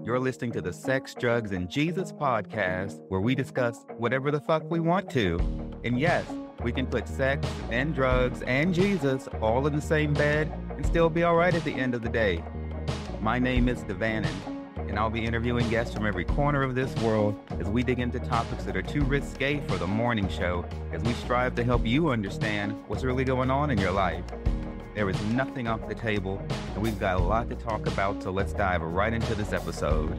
You're listening to the Sex, Drugs, and Jesus podcast, where we discuss whatever the fuck we want to. And yes, we can put sex and drugs and Jesus all in the same bed and still be all right at the end of the day. My name is Devanin, and I'll be interviewing guests from every corner of this world as we dig into topics that are too risque for the morning show, as we strive to help you understand what's really going on in your life. There is nothing off the table, and we've got a lot to talk about, so let's dive right into this episode.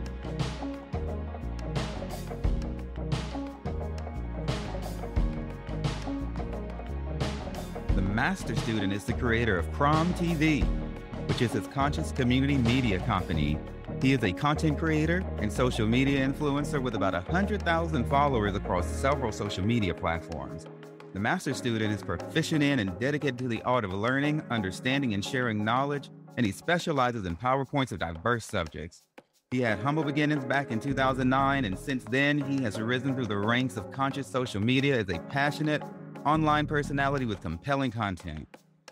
The Master Student is the creator of Prom TV, which is his conscious community media company. He is a content creator and social media influencer with about 100,000 followers across several social media platforms. The Master Student is proficient in and dedicated to the art of learning, understanding, and sharing knowledge, and he specializes in PowerPoints of diverse subjects. He had humble beginnings back in 2009, and since then, he has risen through the ranks of conscious social media as a passionate online personality with compelling content.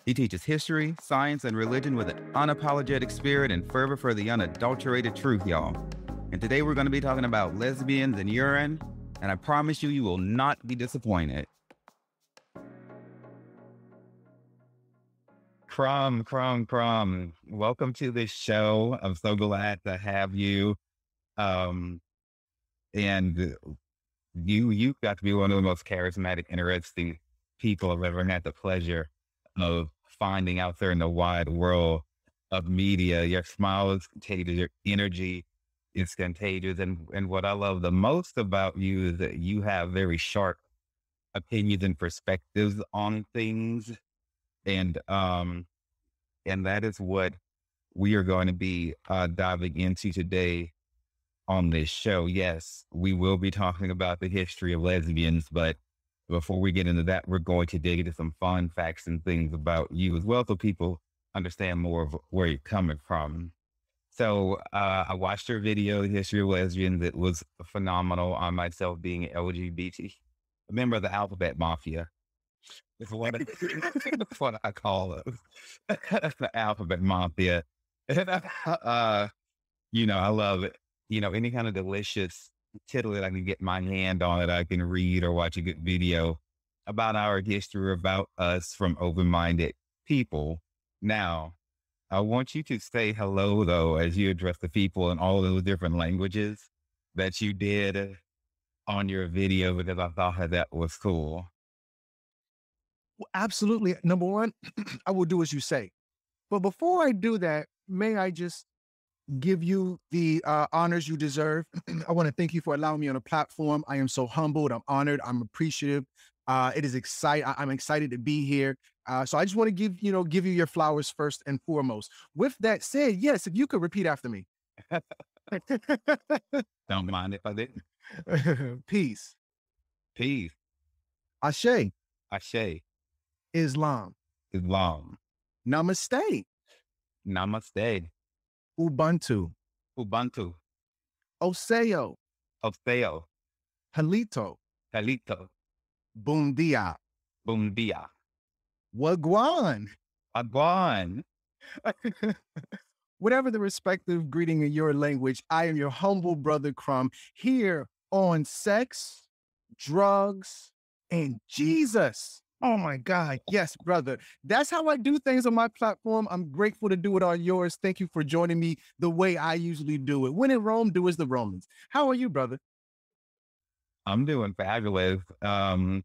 He teaches history, science, and religion with an unapologetic spirit and fervor for the unadulterated truth, y'all. And today we're going to be talking about lesbians and urine, and I promise you, you will not be disappointed. Crom. Welcome to this show. I'm so glad to have you. And you've got to be one of the most charismatic, interesting people I've ever had the pleasure of finding out there in the wide world of media. Your smile is contagious, your energy is contagious. And what I love the most about you is that you have very sharp opinions and perspectives on things. And that is what we are going to be diving into today on this show. Yes, we will be talking about the history of lesbians, but before we get into that, we're going to dig into some fun facts and things about you as well, so people understand more of where you're coming from. So I watched your video, The History of Lesbians. It was phenomenal on myself being LGBT, a member of the Alphabet Mafia. It's what I call it. The Alphabet Mafia. I love it. Any kind of delicious tittle that I can get my hand on it, I can read or watch a good video about our history, about us from open-minded people. Now, I want you to say hello, though, as you address the people in all those different languages that you did on your video, because I thought that was cool. Well, absolutely. Number one, I will do as you say. But before I do that, may I just give you the honors you deserve? I want to thank you for allowing me on a platform. I am so humbled. I'm honored. I'm appreciative. It is exciting. I'm excited to be here. So I just want to give you your flowers first and foremost. With that said, yes, if you could repeat after me. Don't mind if I didn't. Peace. Peace. Ashe. Ashe. Islam. Islam. Namaste. Namaste. Ubuntu. Ubuntu. Oseo. Oseo. Halito. Halito. Bundia. Bundia. Wagwan. Wagwan. Whatever the respective greeting in your language, I am your humble brother Crum here on Sex, Drugs, and Jesus. Oh my God. Yes, brother. That's how I do things on my platform. I'm grateful to do it on yours. Thank you for joining me the way I usually do it. When in Rome, do as the Romans. How are you, brother? I'm doing fabulous. I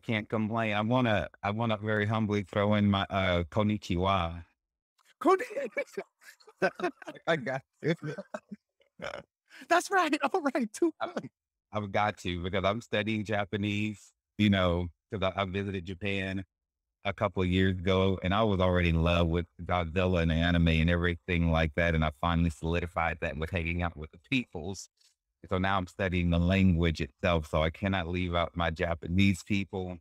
can't complain. I wanna very humbly throw in my konnichiwa. I got it. That's right. All right, too. I've got to, because I'm studying Japanese, because I visited Japan a couple of years ago, and I was already in love with Godzilla and anime and everything like that. And I finally solidified that with hanging out with the peoples. So now I'm studying the language itself, so I cannot leave out my Japanese people.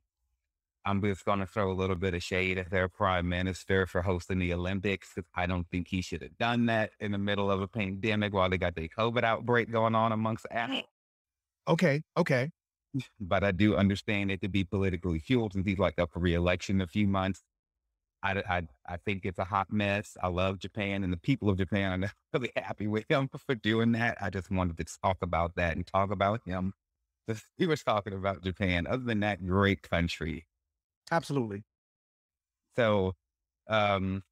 I'm just going to throw a little bit of shade at their prime minister for hosting the Olympics, because I don't think he should have done that in the middle of a pandemic while they got the COVID outbreak going on amongst athletes. Okay. But I do understand it to be politically fueled, since he's like up for re-election in a few months. I think it's a hot mess. I love Japan and the people of Japan. I'm really happy with him for doing that. I just wanted to talk about that and talk about him. Just, he was talking about Japan. Other than that, great country. Absolutely. So, um,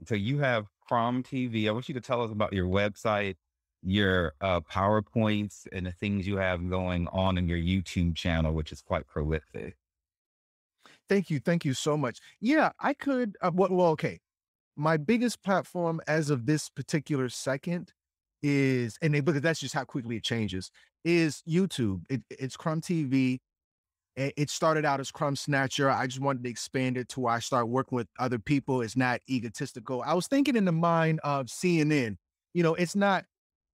so you have Crom TV. I want you to tell us about your website, your PowerPoints, and the things you have going on in your YouTube channel, which is quite prolific. Thank you. Thank you so much. Yeah, I could. Well, okay. My biggest platform as of this particular second is, because that's just how quickly it changes, is YouTube. It's Crumb TV. It started out as Crumb Snatcher. I just wanted to expand it to where I start working with other people. It's not egotistical. I was thinking in the mind of CNN. It's not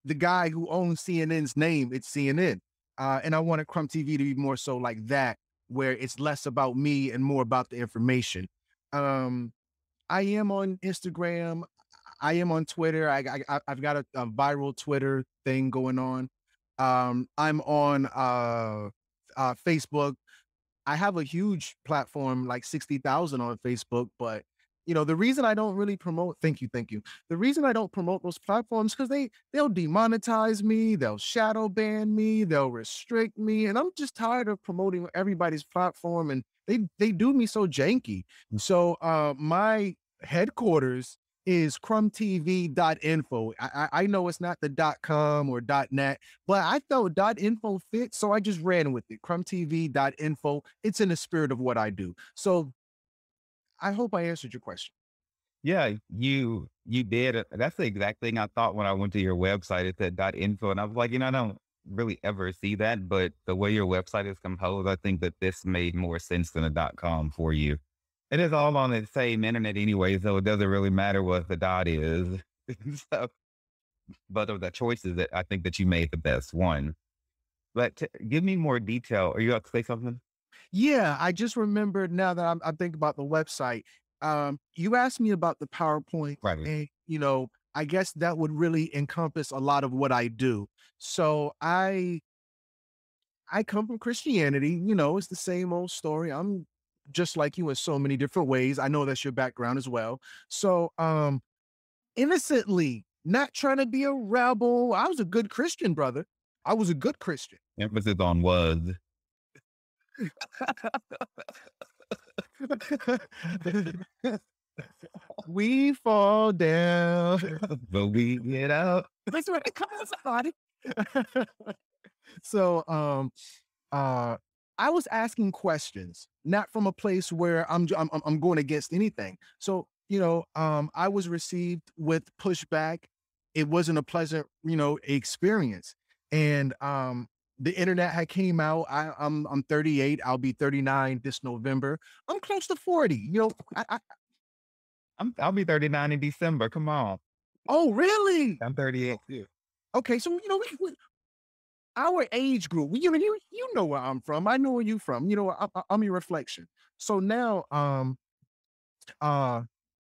the guy who owns CNN's name, it's CNN. And I wanted Crumb TV to be more so like that, where it's less about me and more about the information. Um, I am on Instagram. I am on Twitter. I've got a viral Twitter thing going on. I'm on Facebook. I have a huge platform, like 60,000 on Facebook, but the reason I don't really promote, thank you. The reason I don't promote those platforms because they'll demonetize me, they'll shadow ban me, they'll restrict me, and I'm just tired of promoting everybody's platform, and they do me so janky. So my headquarters is crumbtv.info. I know it's not the .com or .net, but I felt .info fit, so I just ran with it. Crumbtv.info. It's in the spirit of what I do. So I hope I answered your question. Yeah, you did. That's the exact thing I thought when I went to your website. It said .info, and I was like, I don't really ever see that, but the way your website is composed, I think that this made more sense than a .com for you. It is all on the same internet anyway, so it doesn't really matter what the dot is. So, but of the choices that I think that you made the best one. But give me more detail. Are you about to say something? Yeah, I just remembered now that I'm thinking about the website. You asked me about the PowerPoint, Right. and I guess that would really encompass a lot of what I do. So I come from Christianity. It's the same old story. I'm just like you in so many different ways. I know that's your background as well. So innocently, not trying to be a rebel. I was a good Christian, brother. I was a good Christian. Emphasis on was. We fall down. But we get out. That's right. Come on, somebody. So, uh, I was asking questions, not from a place where I'm going against anything. So, I was received with pushback. It wasn't a pleasant, experience. And the internet had came out. I'm 38. I'll be 39 this November. I'm close to 40. I'll be 39 in December. Come on. Oh, really? I'm 38 too. Okay, so our age group, you know where I'm from. I know where you from. I'm your reflection. So now, uh,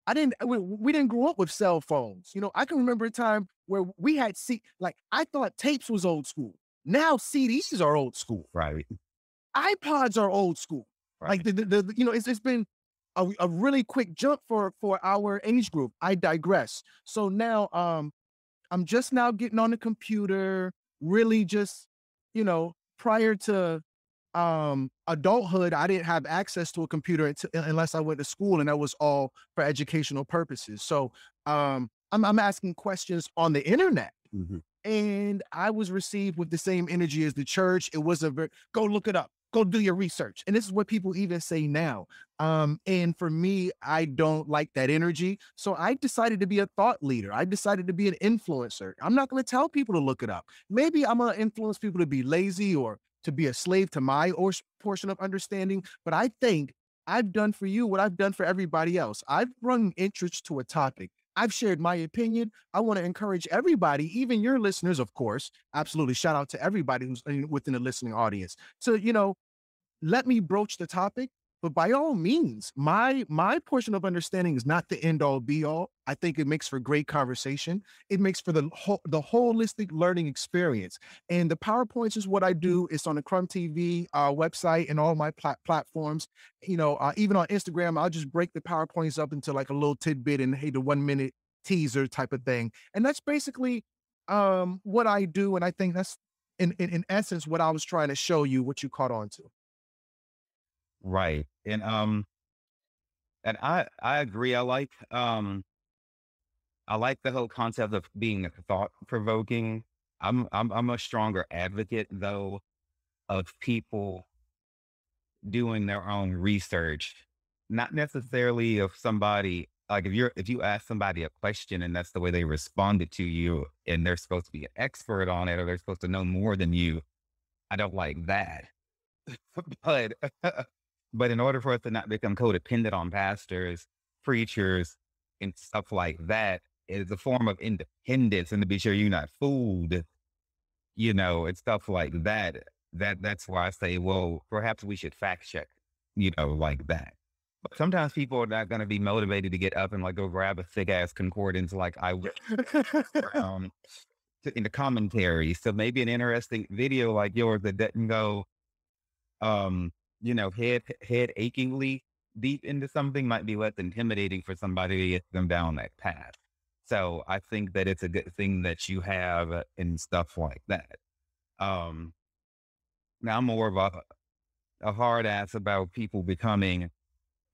I didn't. We didn't grow up with cell phones. I can remember a time where we had like I thought tapes was old school. Now CDs are old school. Right. iPods are old school. Like Right. it's been a really quick jump for our age group. I digress. So now, I'm just now getting on the computer, really just, prior to adulthood, I didn't have access to a computer unless I went to school, and that was all for educational purposes. So I'm asking questions on the internet. Mhm. And I was received with the same energy as the church. It was go look it up, go do your research. And this is what people even say now. And for me, I don't like that energy. So I decided to be a thought leader. I decided to be an influencer. I'm not going to tell people to look it up. Maybe I'm going to influence people to be lazy or to be a slave to my portion of understanding. But I think I've done for you what I've done for everybody else. I've brought interest to a topic. I've shared my opinion. I want to encourage everybody, even your listeners, of course. Absolutely. Shout out to everybody who's within the listening audience. So, let me broach the topic But by all means, my portion of understanding is not the end all be all. I think it makes for great conversation. It makes for the holistic learning experience. And the PowerPoints is what I do. It's on the Crumb TV website and all my platforms. Even on Instagram, I'll just break the PowerPoints up into like a little tidbit and hey, the 1 minute teaser type of thing. And that's basically what I do. And I think that's in essence what I was trying to show you, what you caught on to. Right. And I agree. I like the whole concept of being thought provoking. I'm a stronger advocate though of people doing their own research, not necessarily of somebody like if you ask somebody a question and that's the way they responded to you and they're supposed to be an expert on it or they're supposed to know more than you. I don't like that. But but in order for us to not become codependent on pastors, preachers, and stuff like that, it is a form of independence and to be sure you're not fooled, and stuff like that. That's why I say, well, perhaps we should fact check, like that. But sometimes people are not gonna be motivated to get up and like go grab a thick ass concordance like I would um in the commentary. So maybe an interesting video like yours that doesn't go head achingly deep into something might be less intimidating for somebody to get them down that path. So I think that it's a good thing that you have and stuff like that. Um, Now I'm more of a hard ass about people becoming,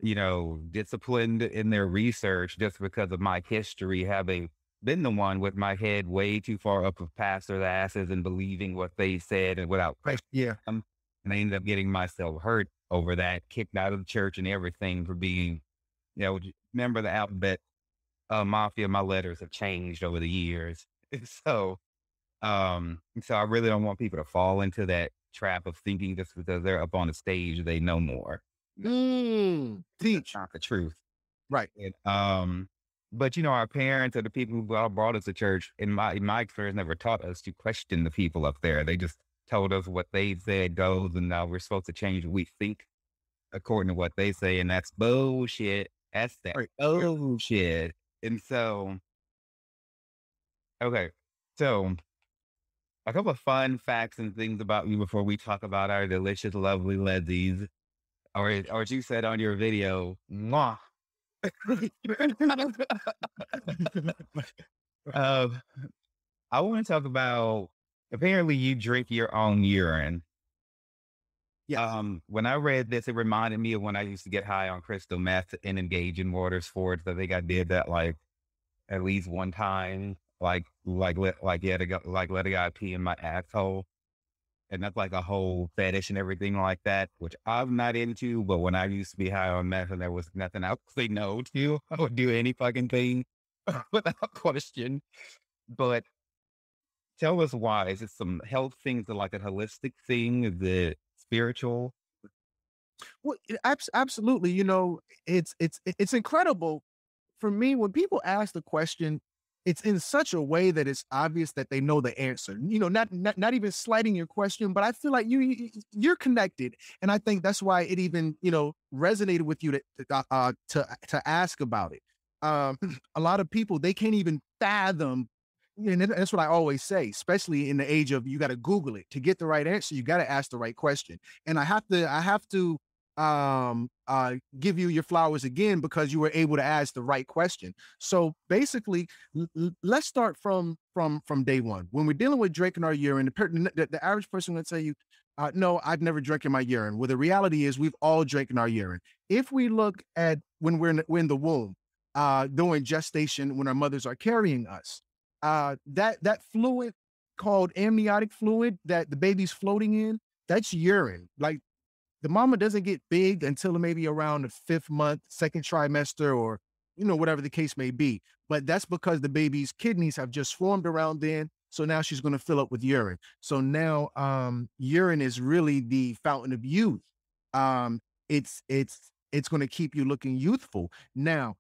disciplined in their research just because of my history having been the one with my head way too far up of pastors' asses and believing what they said and without Right. Yeah. them. And I ended up getting myself hurt over that, kicked out of the church and everything for being, member of the alphabet mafia. My letters have changed over the years. So I really don't want people to fall into that trap of thinking just because they're up on the stage, they know more. That's Teach. not the truth. Right. But our parents or the people who brought us to church, in my experience, never taught us to question the people up there. They just told us what they said goes, and now we're supposed to change what we think according to what they say, and that's bullshit. That's that Right. Yeah. bullshit. And so, okay, so a couple of fun facts and things about you before we talk about our delicious, lovely lesbies, or as you said on your video, mwah. Um, I want to talk about apparently you drink your own urine. Yes. When I read this, it reminded me of when I used to get high on crystal meth and engage in water sports. I think I did that like at least one time, let a guy pee in my asshole, and that's like a whole fetish and everything like that, which I'm not into. But when I used to be high on meth and there was nothing I would say no to, I would do any fucking thing without question. But tell us why. Is it some health things, like a holistic thing? Is it spiritual? Well, absolutely. It's incredible for me when people ask the question. It's in such a way that it's obvious that they know the answer. Not even slighting your question, but I feel like you're connected, and I think that's why it even resonated with you to ask about it. Um, a lot of people they can't even fathom. And that's what I always say, especially in the age of you got to Google it to get the right answer. You got to ask the right question, and I have to give you your flowers again because you were able to ask the right question. So basically, let's start from day one. When we're dealing with drinking our urine, the average person will tell you, "No, I've never drinking my urine." Well, the reality is we've all drinking our urine. If we look at when we're in the womb, during gestation, when our mothers are carrying us, that fluid called amniotic fluid that the baby's floating in, that's urine. Like the mama doesn't get big until maybe around the 5th month, second trimester, or whatever the case may be. But that's because the baby's kidneys have just formed around then. So now she's going to fill up with urine. So now urine is really the fountain of youth. Um, it's going to keep you looking youthful. Now,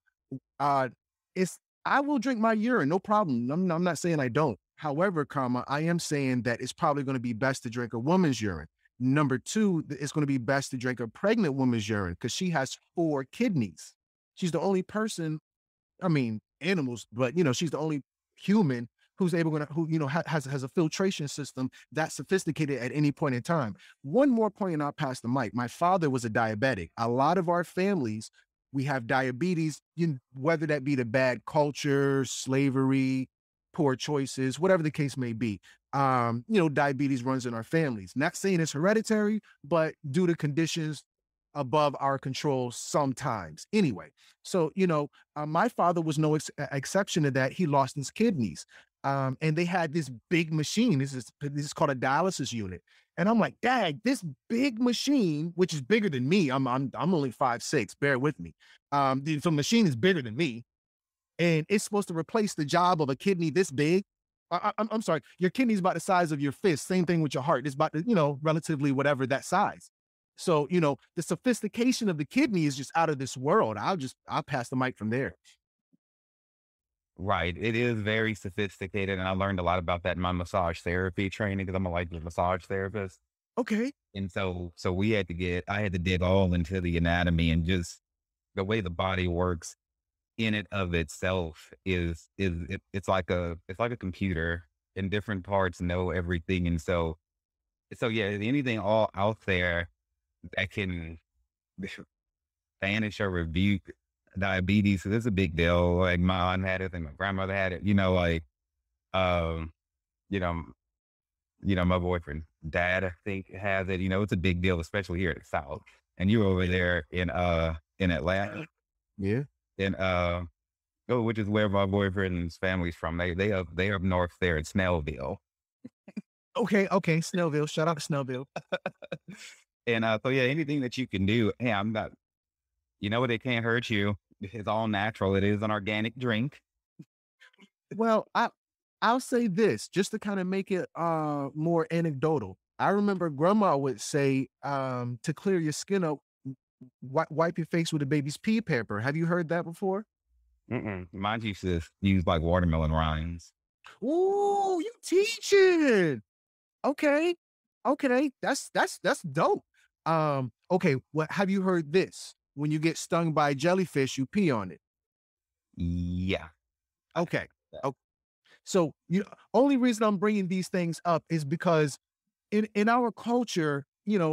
uh, it's I will drink my urine, no problem. I'm not saying I don't. However, I am saying that it's probably going to be best to drink a woman's urine. Number two, it's going to be best to drink a pregnant woman's urine because she has 4 kidneys. She's the only person, I mean, animals, but she's the only human who's able to, who, has a filtration system that's sophisticated at any point in time. One more point and I'll pass the mic. My father was a diabetic. A lot of our families, we have diabetes, whether that be the bad culture, slavery, poor choices, whatever the case may be. Diabetes runs in our families. Not saying it's hereditary, but due to conditions above our control sometimes. Anyway, so my father was no exception to that. He lost his kidneys, and they had this big machine. This is called a dialysis unit, and I'm like, Dad, this big machine, which is bigger than me. I'm only 5'6". Bear with me. The machine is bigger than me, and it's supposed to replace the job of a kidney this big. I'm sorry, your kidney's about the size of your fist. Same thing with your heart. It's about relatively whatever that size. So the sophistication of the kidney is just out of this world. I'll pass the mic from there. Right. It is very sophisticated. And I learned a lot about that in my massage therapy training because I'm a licensed massage therapist. Okay. And so I had to dig all into the anatomy and just the way the body works in it of itself it's like a computer and different parts know everything. And so yeah, anything all out there that can banish or rebuke diabetes. So this is a big deal. Like my aunt had it and my grandmother had it, um, you know, my boyfriend dad, I think has it, it's a big deal, especially here in the South. And you were over there in Atlanta Yeah. in, oh, which is where my boyfriend's family's from. They up north there in Snellville. Okay. Okay. Snellville. Shout out to Snellville. And, so yeah, anything that you can do, hey, I'm not, it can't hurt you. It's all natural. It is an organic drink. Well, I'll say this just to kind of make it more anecdotal. I remember grandma would say to clear your skin up, wipe your face with a baby's pee pamper. Have you heard that before? Mm-mm. Mine used to use like watermelon rinds. Ooh, you teaching. Okay. Okay. That's dope. Okay, what have you heard this? When you get stung by a jellyfish, you pee on it. Yeah. Okay. So only reason I'm bringing these things up is because in our culture,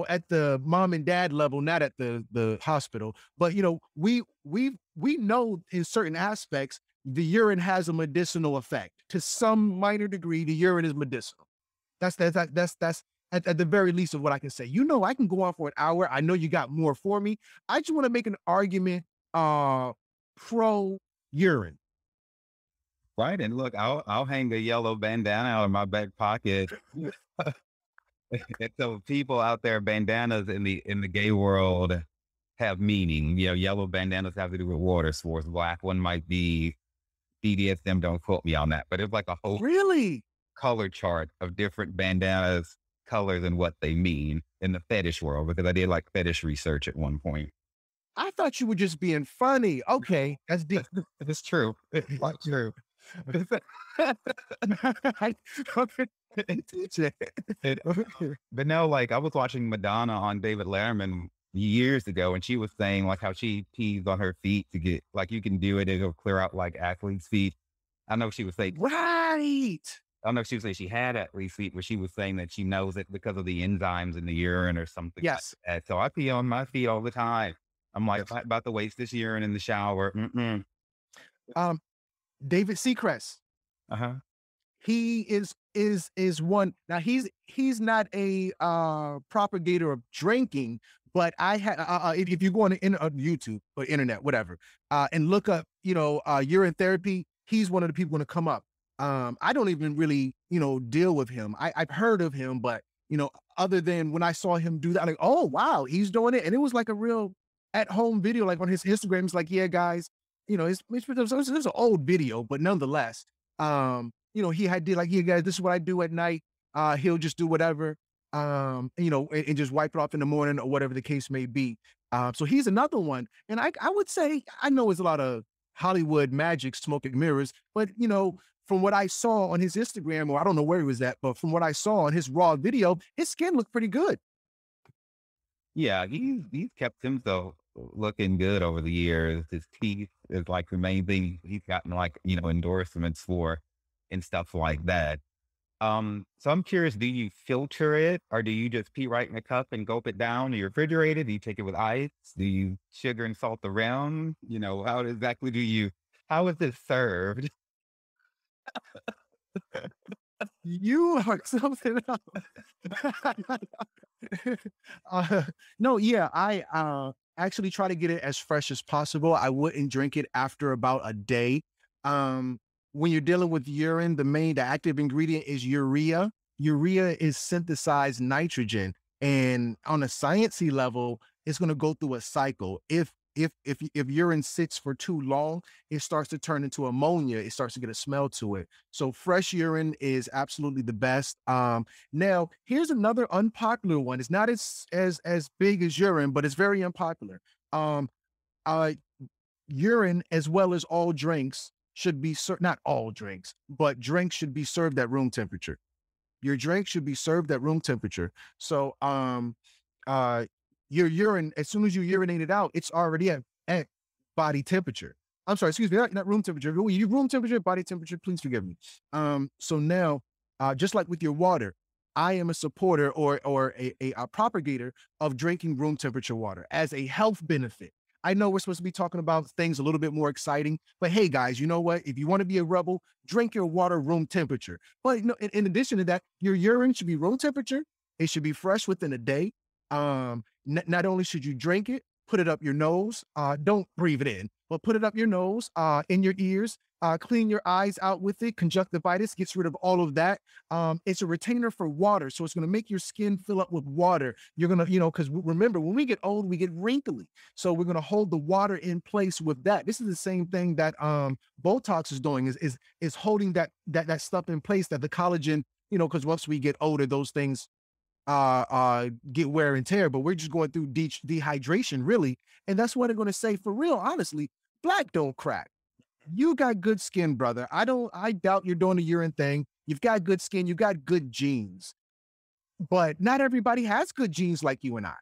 at the mom and dad level, not at the hospital, but we know in certain aspects the urine has a medicinal effect. To some minor degree, the urine is medicinal. That's at the very least of what I can say. I can go on for an hour. I know you got more for me. I just want to make an argument pro urine. Right. And look, I'll hang a yellow bandana out of my back pocket. And so people out there, bandanas in the gay world have meaning. Yellow bandanas have to do with water sports. Black one might be BDSM. Don't quote me on that, but it's like a whole Really? color chart of different bandanas, colors, and what they mean in the fetish world. Because I did like fetish research at one point. I thought you were just being funny. Okay, that's deep. It's true. It's not true. But no, like I was watching Madonna on David Letterman years ago, and she was saying like how she pees on her feet to get like you can do it, it'll clear out like athlete's feet. I know she was saying Right. I don't know if she was saying she had athlete's feet, but she was saying that she knows it because of the enzymes in the urine or something like Yes. that. So I pee on my feet all the time. I'm like, "I'm about to waste this urine in the shower." Mm-mm. Um, David Seacrest. Uh-huh. He is one. Now he's not a propagator of drinking, but I had if you go on YouTube or internet, whatever, and look up urine therapy, he's one of the people going to come up. I don't even really deal with him. I've heard of him, but other than when I saw him do that, I'm like, oh wow, he's doing it, and it was like a real at home video, like on his Instagram. It's like, yeah, guys, it's an old video, but nonetheless, he had did like, yeah, guys, this is what I do at night. He'll just do whatever, and just wipe it off in the morning or whatever the case may be. So he's another one. And I would say, I know it's a lot of Hollywood magic, smoke and mirrors, but from what I saw on his Instagram, or I don't know where he was at, but from what I saw on his raw video, his skin looked pretty good. Yeah, he's kept himself looking good over the years. His teeth is like the main thing he's gotten like, endorsements for and stuff like that. So I'm curious, do you filter it or do you just pee right in a cup and gulp it down? Do you refrigerate it? Do you take it with ice? Do you sugar and salt around? How exactly how is it served? You are something else. uh, no, yeah, I actually try to get it as fresh as possible. I wouldn't drink it after about a day. Um, when you're dealing with urine, the active ingredient is urea. Urea is synthesized nitrogen, and on a sciencey level, it's going to go through a cycle. If urine sits for too long, it starts to turn into ammonia. It starts to get a smell to it. So fresh urine is absolutely the best. Now here's another unpopular one. It's not as big as urine, but it's very unpopular. Um, uh, Urine, as well as all drinks, should be not all drinks, but drinks should be served at room temperature. Your drink should be served at room temperature. So, uh, your urine, as soon as you urinate it out, it's already at body temperature. I'm sorry, excuse me, not room temperature. You room temperature, body temperature, please forgive me. So now, just like with your water, I am a supporter or a propagator of drinking room temperature water as a health benefit. I know we're supposed to be talking about things a little bit more exciting, but hey, guys, you know what? If you want to be a rebel, drink your water room temperature. But no, in addition to that, your urine should be room temperature. It should be fresh within a day. Not only should you drink it, put it up your nose. Don't breathe it in, but put it up your nose, in your ears. Clean your eyes out with it. Conjunctivitis gets rid of all of that. It's a retainer for water, so it's going to make your skin fill up with water. You're gonna, because remember, when we get old, we get wrinkly, so we're going to hold the water in place with that. This is the same thing that Botox is doing. Is holding that stuff in place, that the collagen, because once we get older, those things get wear and tear, but we're just going through dehydration, really. And that's what I'm going to say for real. Honestly, black don't crack. You got good skin, brother. I doubt you're doing the urine thing. You've got good skin. You got good genes, but not everybody has good genes like you and I.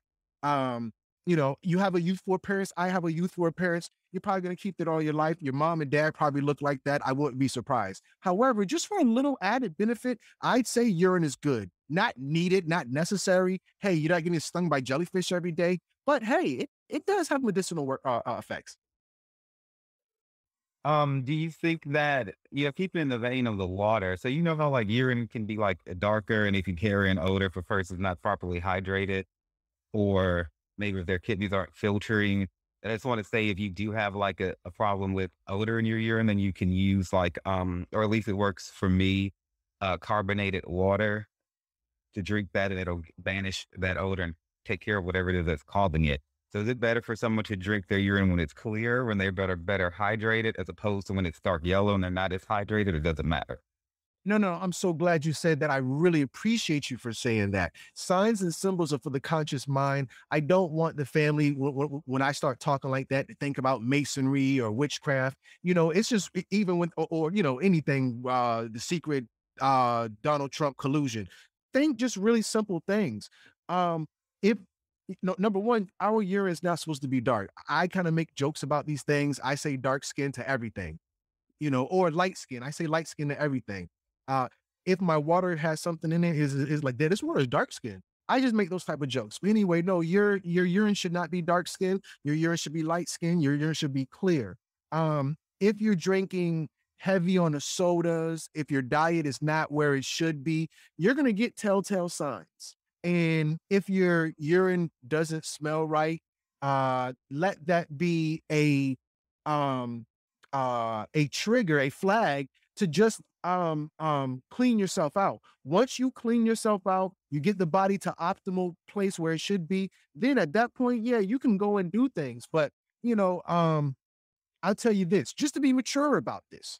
Um, you have a youthful appearance. I have a youthful appearance. You're probably going to keep that all your life. Your mom and dad probably look like that. I wouldn't be surprised. However, just for a little added benefit, I'd say urine is good. Not needed, not necessary. Hey, you're not getting stung by jellyfish every day, but hey, it does have medicinal effects. Do you think that, keep in the vein of the water, so you know how like urine can be like darker and it can carry an odor if a person's not properly hydrated, or maybe if their kidneys aren't filtering. And I just want to say if you do have like a problem with odor in your urine, then you can use like or at least it works for me, carbonated water to drink that and it'll banish that odor and take care of whatever it is that's causing it. So is it better for someone to drink their urine when it's clear, when they're better hydrated, as opposed to when it's dark yellow and they're not as hydrated, or does it matter? No, no, I'm so glad you said that. I really appreciate you for saying that. Signs and symbols are for the conscious mind. I don't want the family, when I start talking like that, to think about masonry or witchcraft. It's just even with, or anything, the secret Donald Trump collusion. Think just really simple things. If number one, our urine is not supposed to be dark. I kind of make jokes about these things. I say dark skin to everything, or light skin. I say light skin to everything. Uh, if my water has something in it, is like that. This water is dark skin. I just make those type of jokes. But anyway, no, your urine should not be dark skin. Your urine should be light skin. Your urine should be clear. If you're drinking heavy on the sodas, if your diet is not where it should be, you're gonna get telltale signs. And if your urine doesn't smell right, let that be um a trigger, a flag to just clean yourself out. Once you clean yourself out, you get the body to optimal place where it should be. Then at that point, yeah, you can go and do things. But you know, um, I'll tell you this, just to be mature about this.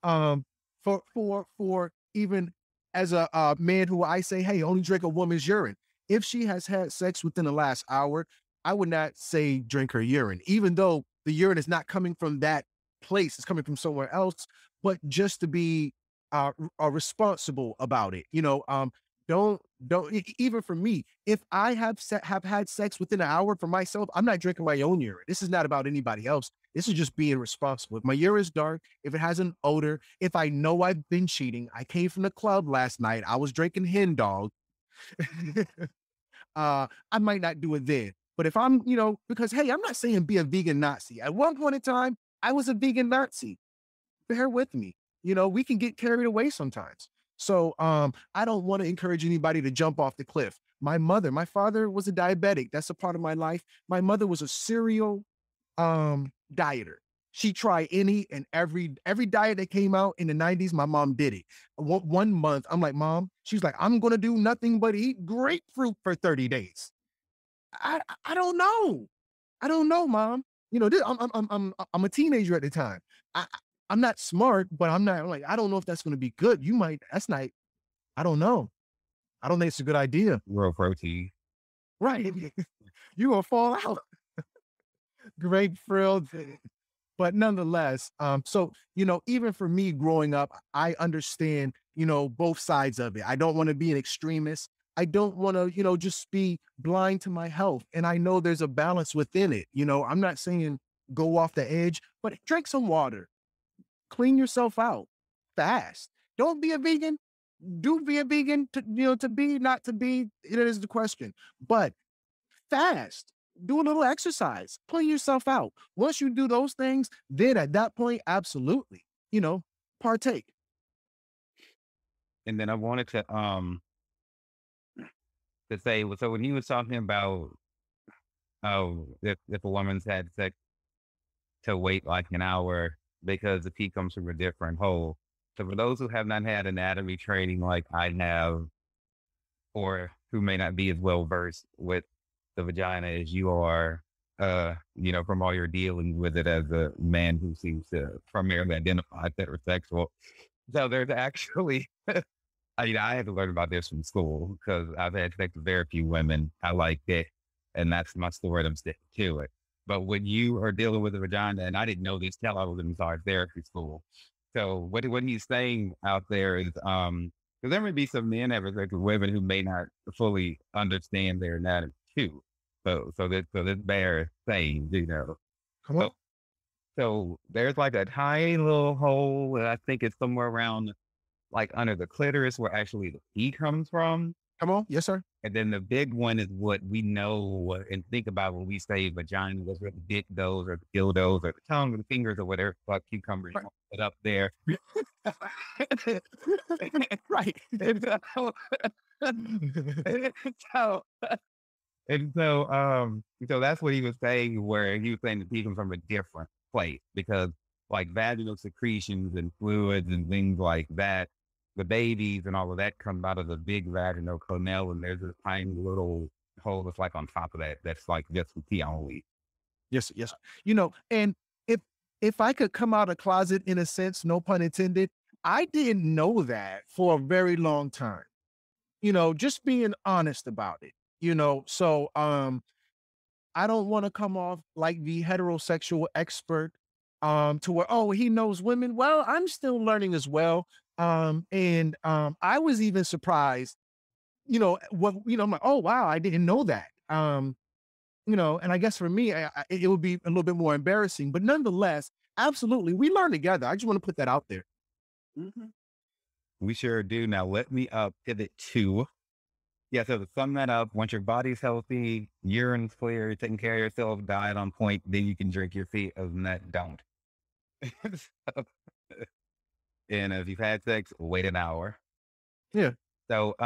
Um, for even as a man who I say, hey, only drink a woman's urine. If she has had sex within the last hour, I would not say drink her urine, even though the urine is not coming from that place, it's coming from somewhere else. But just to be responsible about it. Don't even for me, if I have had sex within an hour for myself, I'm not drinking my own urine. This is not about anybody else. This is just being responsible. If my urine is dark, if it has an odor, if I know I've been cheating, I came from the club last night, I was drinking hen dog, I might not do it then. But if I'm, because hey, I'm not saying be a vegan Nazi. At one point in time, I was a vegan Nazi. Bear with me. We can get carried away sometimes. So I don't want to encourage anybody to jump off the cliff. My father was a diabetic. That's a part of my life. My mother was a serial dieter. She tried any and every diet that came out in the 90s, my mom did it. One month, I'm like, Mom, she's like, I'm gonna do nothing but eat grapefruit for 30 days. I don't know. I don't know, Mom. I'm a teenager at the time. I'm not smart, but I'm like, I don't know if that's gonna be good. You might that's not I don't know. I don't think it's a good idea. Real protein. Right. You're gonna fall out. Grapefruit. But nonetheless, so even for me growing up, I understand, both sides of it. I don't want to be an extremist. I don't want to, just be blind to my health. And I know there's a balance within it. I'm not saying go off the edge, but drink some water, clean yourself out, fast. Don't be a vegan. Do be a vegan to be, not to be, it is the question. But fast, do a little exercise, clean yourself out. Once you do those things, then at that point, absolutely, partake. And then I wanted to say, so when he was talking about, oh, if a woman's had sex to wait like an hour because the pee comes from a different hole. So for those who have not had anatomy training like I have, or who may not be as well versed with the vagina as you are, from all your dealing with it as a man who seems to primarily identify heterosexual. So there's actually, I had to learn about this from school because I've had sex with very few women. I like it, and that's my story. I'm sticking to it. But when you are dealing with a vagina, and I didn't know this till I was in therapy school. So what he's saying out there is, because there may be some men that have sex with women who may not fully understand their anatomy too. So this bears saying, Come on, So so there's like a tiny little hole, and I think it's somewhere around like under the clitoris where actually the pee comes from. come on, yes, sir. And then the big one is what we know and think about when we say vagina, was where the dick goes, or the dildos, or the tongue, or the fingers, or whatever fuck cucumbers you Right, want to put up there. right. and so, and so, so that's what he was saying, where he was saying the pee comes from a different place because like vaginal secretions and fluids and things like that, the babies and all of that come out of the big vaginal canal, and there's a tiny little hole that's like on top of that. That's like just for pee only. Yes, yes. And if I could come out of closet in a sense, no pun intended, I didn't know that for a very long time. Just being honest about it. So I don't want to come off like the heterosexual expert to where, oh, he knows women. Well, I'm still learning as well. And I was even surprised, I'm like, oh wow, I didn't know that. And I guess for me, it would be a little bit more embarrassing, but nonetheless, absolutely, we learn together. I just want to put that out there. Mhm. We sure do. Now let me pivot to, yeah. So to sum that up, once your body's healthy, urine's clear, you're taking care of yourself, diet on point, then you can drink your feet. Other than that, don't. So, and if you've had sex, wait an hour. Yeah. So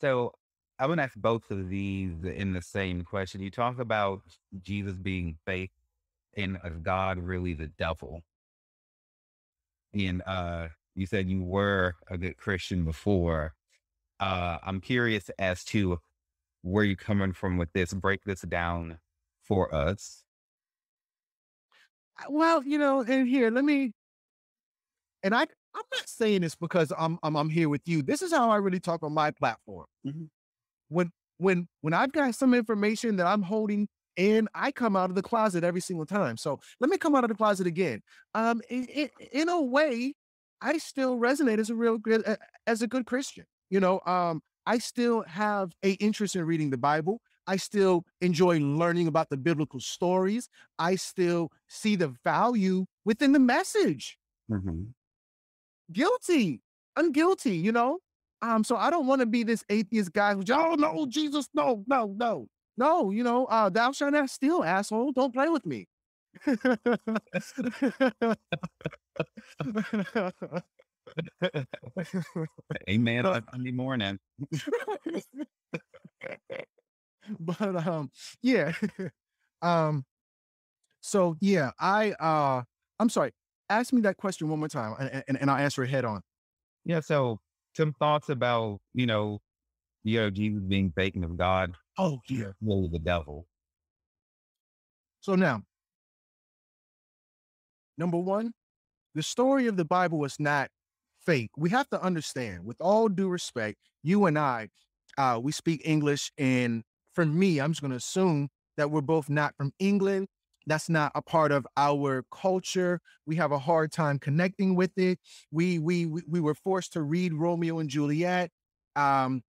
so I'm gonna ask both of these in the same question. You talk about Jesus being fake and God really the devil. And you said you were a good Christian before. I'm curious as to where you're coming from with this. Break this down for us. Well, and here, I'm not saying this because I'm here with you. This is how I really talk on my platform. Mhm. When I've got some information that I'm holding in, I come out of the closet every single time. So let me come out of the closet again. In a way, I still resonate as a real good as a good Christian. I still have a interest in reading the Bible. I still enjoy learning about the biblical stories. I still see the value within the message. Mhm. Guilty. I'm guilty, So I don't want to be this atheist guy who's, oh no, Jesus, no, no, no. No, thou shalt not steal, asshole. Don't play with me. Amen on Sunday morning. But yeah. um, so yeah, I'm sorry. Ask me that question one more time and I'll answer it head on. Yeah, so some thoughts about, Jesus being taken of God, Oh yeah. really the devil. So now, number one, the story of the Bible is not fake. We have to understand, with all due respect, you and I, we speak English, and for me, I'm just going to assume that we're both not from England. That's not a part of our culture. We have a hard time connecting with it. We were forced to read Romeo and Juliet. Um,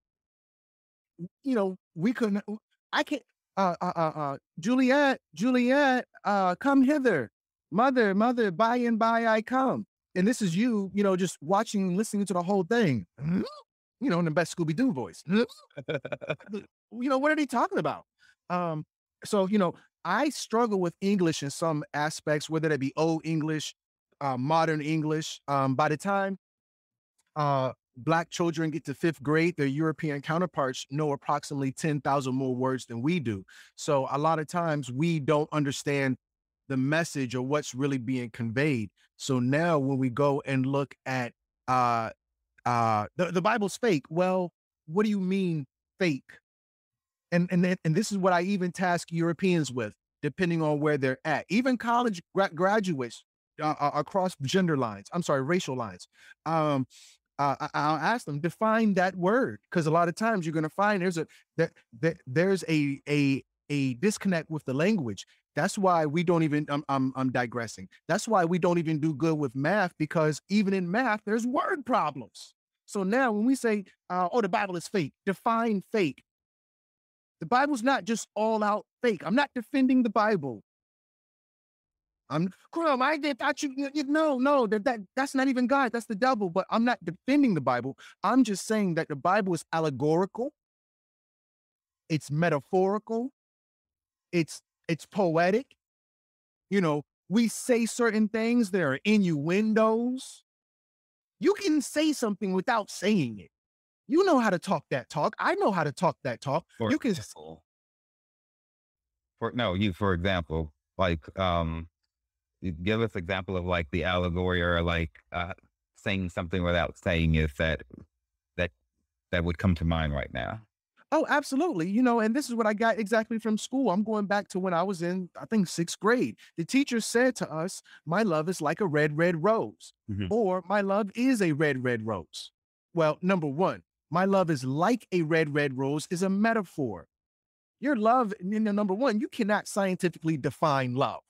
we couldn't. I can't. Juliet, Juliet, come hither, mother, mother. By and by I come. And this is you, just watching, listening to the whole thing. In the best Scooby Doo voice. What are they talking about? Um, so I struggle with English in some aspects, whether that be old English, modern English. By the time Black children get to fifth grade, their European counterparts know approximately 10,000 more words than we do. So a lot of times we don't understand the message or what's really being conveyed. So now when we go and look at the Bible's fake, well, what do you mean fake? And this is what I even task Europeans with, depending on where they're at. Even college graduates across gender lines. I'm sorry, racial lines. I'll ask them define that word, because a lot of times you're going to find there's a disconnect with the language. That's why we don't even. I'm digressing. That's why we don't even do good with math, because even in math there's word problems. So now when we say, "Oh, the Bible is fake," define fake. The Bible's not just all out fake. I'm not defending the Bible. I thought no, that's not even God. That's the devil. But I'm not defending the Bible. I'm just saying that the Bible is allegorical. It's metaphorical. It's poetic. We say certain things. There are innuendos. You can say something without saying it. You know how to talk that talk. I know how to talk that talk. For You can. example, for example, like, give us example of like the allegory or like saying something without saying it that that would come to mind right now. Oh, absolutely. And this is what I got exactly from school. I'm going back to when I was in, I think, sixth grade. The teacher said to us, my love is like a red, red rose, Mhm. or my love is a red, red rose. Well, number one, my love is like a red, red rose is a metaphor. Your love, number one, you cannot scientifically define love.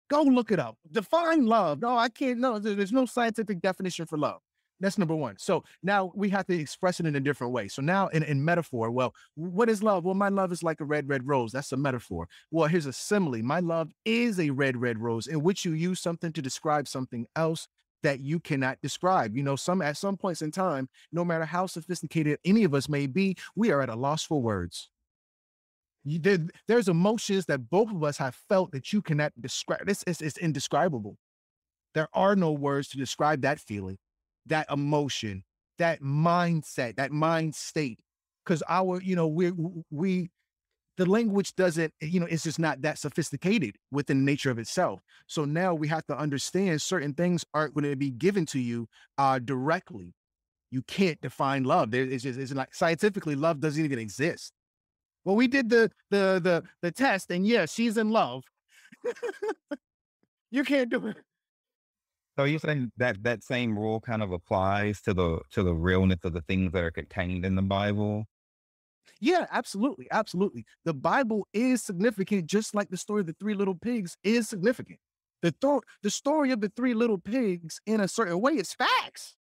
Go look it up. Define love. No, I can't. No, there's no scientific definition for love. That's number one. So now we have to express it in a different way. So now in metaphor, well, what is love? Well, my love is like a red, red rose. That's a metaphor. Well, here's a simile. My love is a red, red rose, in which you use something to describe something else that you cannot describe. At some points in time, no matter how sophisticated any of us may be, we are at a loss for words. There's emotions that both of us have felt that you cannot describe. It's indescribable. There are no words to describe that feeling, that emotion, that mindset, that mind state. Because the language doesn't, it's just not that sophisticated within the nature of itself. So now we have to understand certain things aren't going to be given to you directly. You can't define love. It's like scientifically, love doesn't even exist. Well, we did the test, and yeah, she's in love. You can't do it. So you're saying that that same rule kind of applies to the realness of the things that are contained in the Bible? Yeah, absolutely, absolutely. The Bible is significant, just like the story of the three little pigs is significant. The story of the three little pigs, in a certain way, is facts.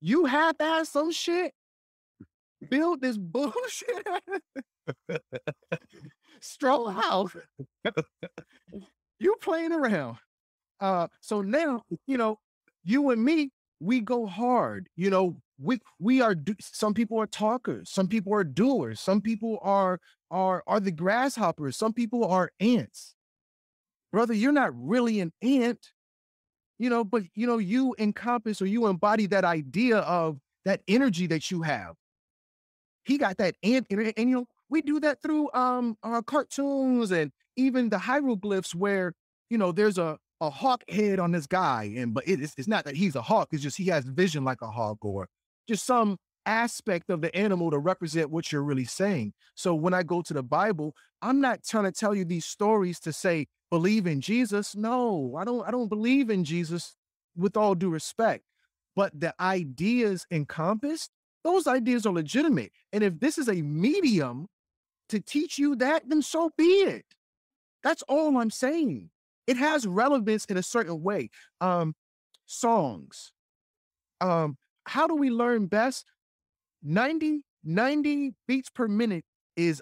You have to have some shit. Build this bullshit straw house. You playing around. So now, you and me, we go hard. We are some people are talkers, some people are doers, some people are the grasshoppers, some people are ants. Brother, you're not really an ant, but you encompass or you embody that idea of that energy that you have. He got that ant, and we do that through our cartoons and even the hieroglyphs where there's a hawk head on this guy, but it's not that he's a hawk, it's just he has vision like a hawk or just some aspect of the animal to represent what you're really saying. So when I go to the Bible, I'm not trying to tell you these stories to say believe in Jesus. No, I don't believe in Jesus, with all due respect. But the ideas encompassed, those ideas are legitimate. And if this is a medium to teach you that, then so be it. That's all I'm saying. It has relevance in a certain way. Songs. How do we learn best? 90 beats per minute is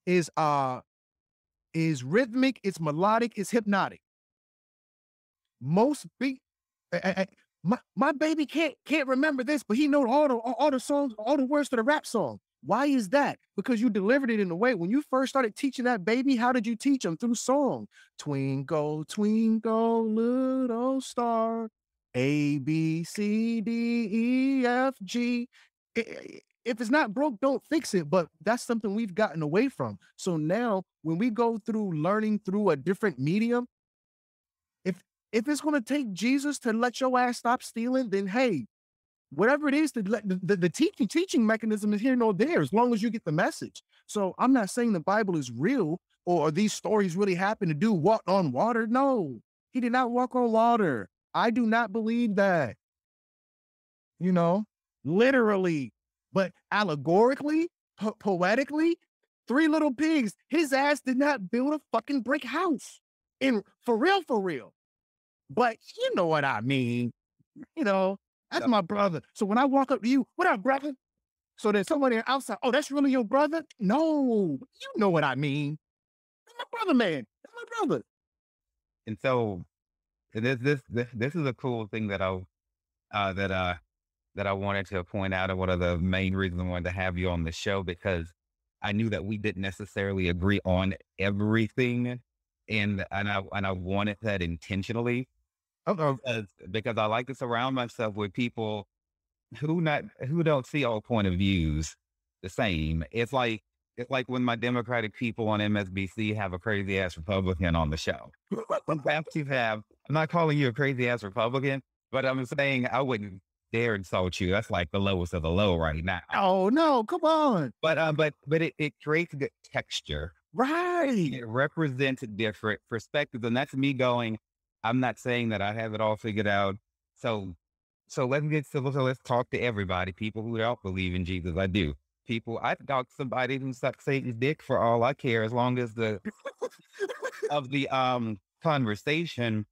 is uh is rhythmic, it's melodic, it's hypnotic. Most beat my baby can't remember this, but he know all the songs, all the words to the rap song. Why is that? Because you delivered it in a way. When you first started teaching that baby, how did you teach him? Through song. Twinkle, twinkle, little star. A, B, C, D, E, F, G. If it's not broke, don't fix it. But that's something we've gotten away from. So now when we go through learning through a different medium, if it's going to take Jesus to let your ass stop stealing, then hey, whatever it is, the teaching mechanism is here nor there, as long as you get the message. So I'm not saying the Bible is real or these stories really happen to do walk on water. No, he did not walk on water. I do not believe that, you know, literally, but allegorically, poetically, Three Little Pigs, his ass did not build a fucking brick house. And for real. But you know what I mean. That's Yep. my brother. So when I walk up to you, what up, brother? So there's somebody outside. Oh, that's really your brother? No, you know what I mean. That's my brother, man. That's my brother. And so this is a cool thing that uh, that uh, that I wanted to point out, and one of the main reasons I wanted to have you on the show, because I knew that we didn't necessarily agree on everything, and I wanted that intentionally, Uh-oh. because I like to surround myself with people who don't see all point of views the same. It's like when my Democratic people on MSBC have a crazy ass Republican on the show. You have to have. I'm not calling you a crazy ass Republican, but I'm saying I wouldn't dare insult you. That's like the lowest of the low right now. Oh no, come on. But it creates good texture. Right. It represents different perspectives, and that's me going. I'm not saying that I have it all figured out. So so let's get civil. So let's talk to everybody. People who don't believe in Jesus, I do. People, I talk to somebody who sucks Satan's dick for all I care, as long as the of the conversation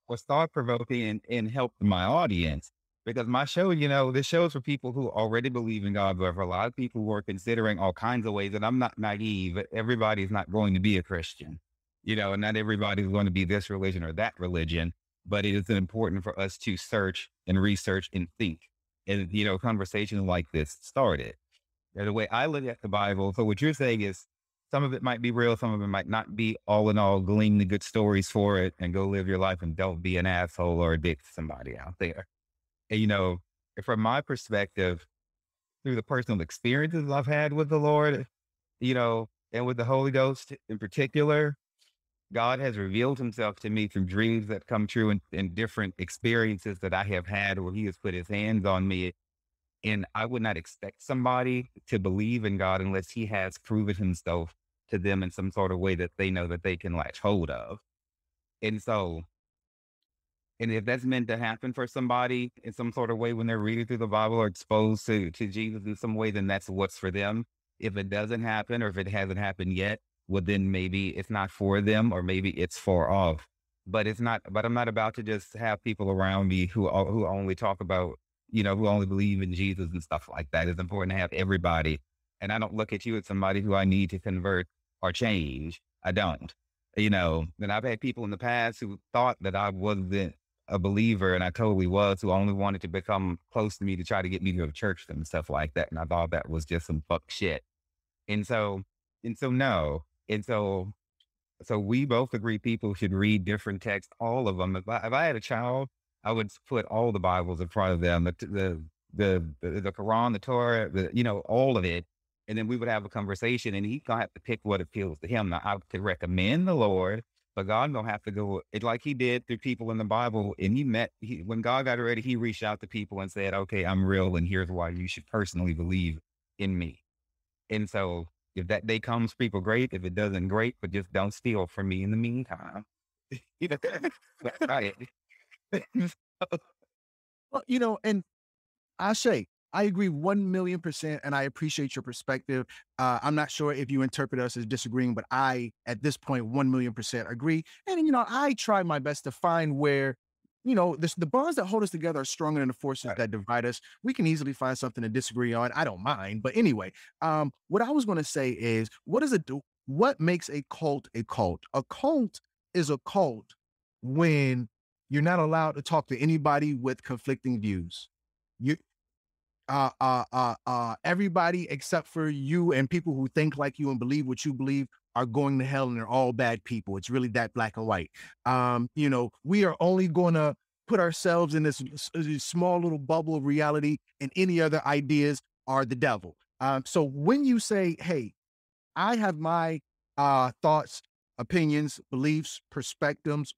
was thought provoking and helped my audience. Because my show, this show is for people who already believe in God, but for a lot of people who are considering all kinds of ways. And I'm not naive. Everybody's not going to be a Christian, and not everybody's going to be this religion or that religion. But it is important for us to search and research and think. And, conversations like this started. And the way I look at the Bible, so what you're saying is some of it might be real, some of it might not be. All in all, glean the good stories for it and go live your life, and don't be an asshole or a dick to somebody out there. And, from my perspective, through the personal experiences I've had with the Lord, and with the Holy Ghost in particular, God has revealed himself to me through dreams that come true, and different experiences that I have had where he has put his hands on me. And I would not expect somebody to believe in God unless he has proven himself to them in some sort of way that they know that they can latch hold of. And so, and if that's meant to happen for somebody in some sort of way when they're reading through the Bible or exposed to Jesus in some way, then that's what's for them. If it doesn't happen, or if it hasn't happened yet, well, then maybe it's not for them, or maybe it's far off. But it's not. But I'm not about to just have people around me who only talk about who only believe in Jesus and stuff like that. It's important to have everybody. And I don't look at you as somebody who I need to convert or change. I don't. And I've had people in the past who thought that I wasn't a believer, and I totally was, who only wanted to become close to me to try to get me to go to church and stuff like that. And I thought that was just some fuck shit. And so, no. And so we both agree people should read different texts, all of them. If I had a child, I would put all the Bibles in front of them, the Quran, the Torah, all of it. And then we would have a conversation, and he's gonna have to pick what appeals to him. Now, I could recommend the Lord, but God gonna have to go it like he did through people in the Bible. And when God got ready, he reached out to people and said, okay, I'm real, and here's why you should personally believe in me. And so if that day comes, people, great. If it doesn't, great, but just don't steal from me in the meantime. That's right. Well, and Ashe, I agree 1,000,000%, and I appreciate your perspective. I'm not sure if you interpret us as disagreeing, but I, at this point, 1,000,000% agree. And, I try my best to find where, the bonds that hold us together are stronger than the forces Right. that divide us. We can easily find something to disagree on. I don't mind. But anyway, what I was going to say is, what does it do? What makes a cult a cult? A cult is a cult when you're not allowed to talk to anybody with conflicting views. You, everybody except for you and people who think like you and believe what you believe are going to hell, and they're all bad people. It's really that black and white. We are only going to put ourselves in this small little bubble of reality, and any other ideas are the devil. So when you say, hey, I have my thoughts, opinions, beliefs, perspectives,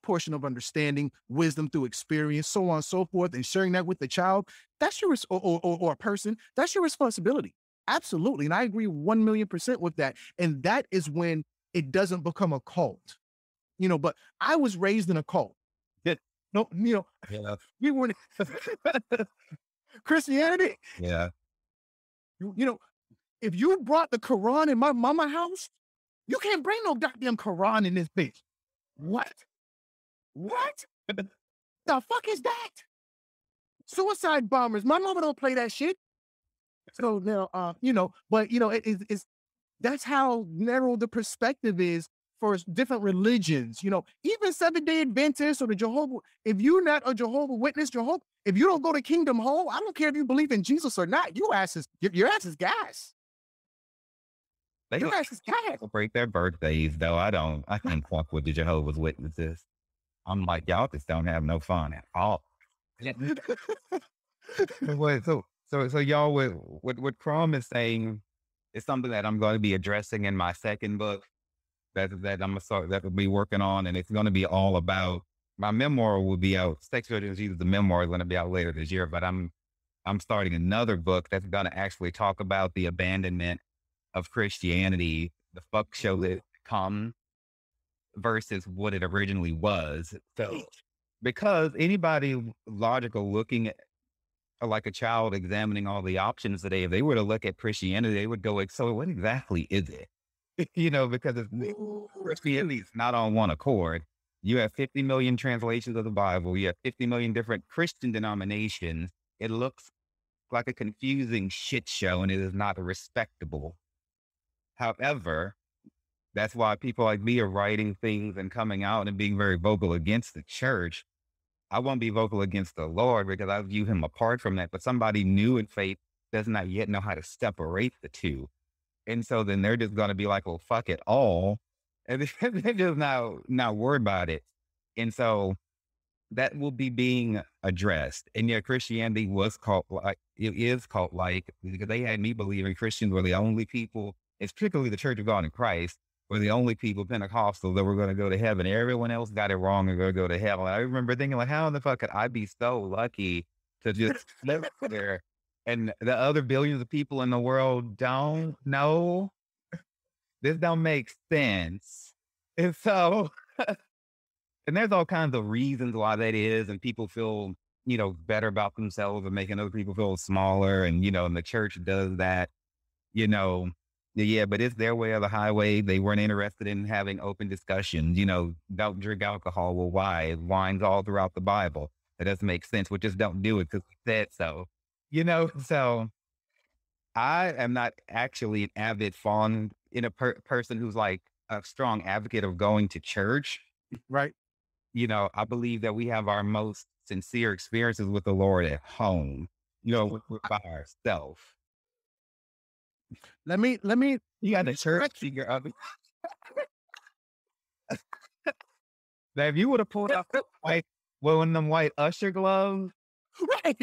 portion of understanding, wisdom through experience, so on and so forth, and sharing that with the child, that's your or a person, that's your responsibility. Absolutely. And I agree 1,000,000% with that. And that is when it doesn't become a cult. But I was raised in a cult. Good. No, Yeah. we weren't Christianity, Yeah. you, you know, if you brought the Quran in my mama house, you can't bring no goddamn Quran in this bitch. What? What? The fuck is that? Suicide bombers. My mama don't play that shit. So now, but it's that's how narrow the perspective is for different religions. Even Seventh-day Adventists or the Jehovah. If you're not a Jehovah Witness, if you don't go to Kingdom Hall, I don't care if you believe in Jesus or not. Your ass is gas. They Your ass is gas. celebrate their birthdays, though. I can't fuck with the Jehovah's Witnesses. I'm like, y'all just don't have no fun at all. Yeah. Wait, so y'all, what Crom is saying is something that I'm going to be addressing in my second book that I'm start that will be working on, and it's going to be all about my memoir will be out. Sex, Religion, and Jesus, the memoir is going to be out later this year, but I'm starting another book that's going to actually talk about the abandonment of Christianity, the fuck show that come versus what it originally was. So, because anybody logical looking at like a child examining all the options today, if they were to look at Christianity, they would go like, so what exactly is it? Because Christianity is not on one accord. You have 50 million translations of the Bible. You have 50 million different Christian denominations. It looks like a confusing shit show, and it is not respectable. However, that's why people like me are writing things and coming out and being very vocal against the church. I won't be vocal against the Lord because I view him apart from that. But somebody new in faith does not yet know how to separate the two. And so then they're just going to be like, well, fuck it all. And they're just not worried about it. And so that will be being addressed. And yeah, Christianity was cult like, it is cult like, because they had me believing Christians were the only people, it's particularly the Church of God in Christ, were the only people, Pentecostals, that were going to go to heaven. Everyone else got it wrong and going to go to hell. And I remember thinking, like, how in the fuck could I be so lucky to just live there? And the other billions of people in the world don't know. This don't make sense. And so, and there's all kinds of reasons why that is. And people feel, better about themselves and making other people feel smaller. And, and the church does that, yeah, but it's their way or the highway. They weren't interested in having open discussions. Don't drink alcohol. Well, why? Wine's all throughout the Bible. It doesn't make sense. We just don't do it because we said so. So I am not actually an avid fond in a person who's like a strong advocate of going to church. Right. I believe that we have our most sincere experiences with the Lord at home, with by ourselves. Let me You got the church figure of it. Now, if you would have pulled out white, well, in them white usher gloves, right.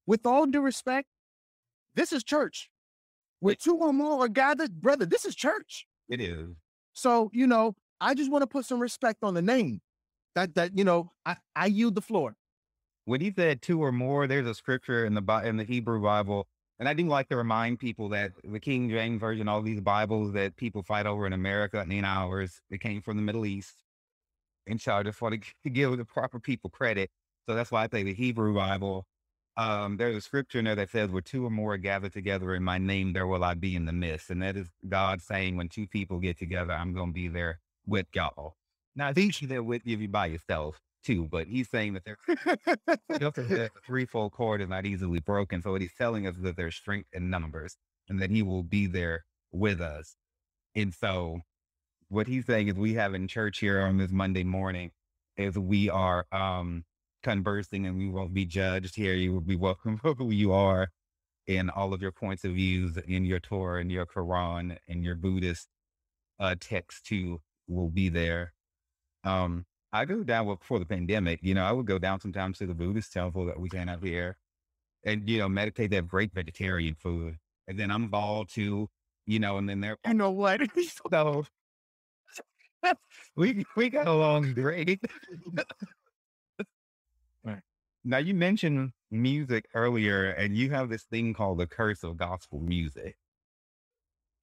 With all due respect, this is church. Where two or more are gathered, brother, this is church. it is. So, I just want to put some respect on the name. I yield the floor. When he said two or more, there's a scripture in the Hebrew Bible, and I do like to remind people that the King James version, all these Bibles that people fight over in America ain't ours. They came from the Middle East, and so I just want to give the proper people credit. So that's why I say the Hebrew Bible. There's a scripture in there that says, "Where two or more are gathered together in my name, there will I be in the midst." And that is God saying, when two people get together, I'm going to be there with y'all. Now, it's usually there with you if you by yourself too, but he's saying that the threefold cord is not easily broken. So what he's telling us is that there's strength in numbers and that he will be there with us. And so what he's saying is we have in church here on this Monday morning is we are conversing and we won't be judged here. You will be welcome for who you are in all of your points of views in your Torah and your Quran and your Buddhist text too will be there. I go down before the pandemic, I would go down sometimes to the Buddhist temple that we can have here and, meditate, that great vegetarian food. And then I'm bald too, and then they're, You know what? so we got along great. Right. Now, you mentioned music earlier, and you have this thing called the curse of gospel music.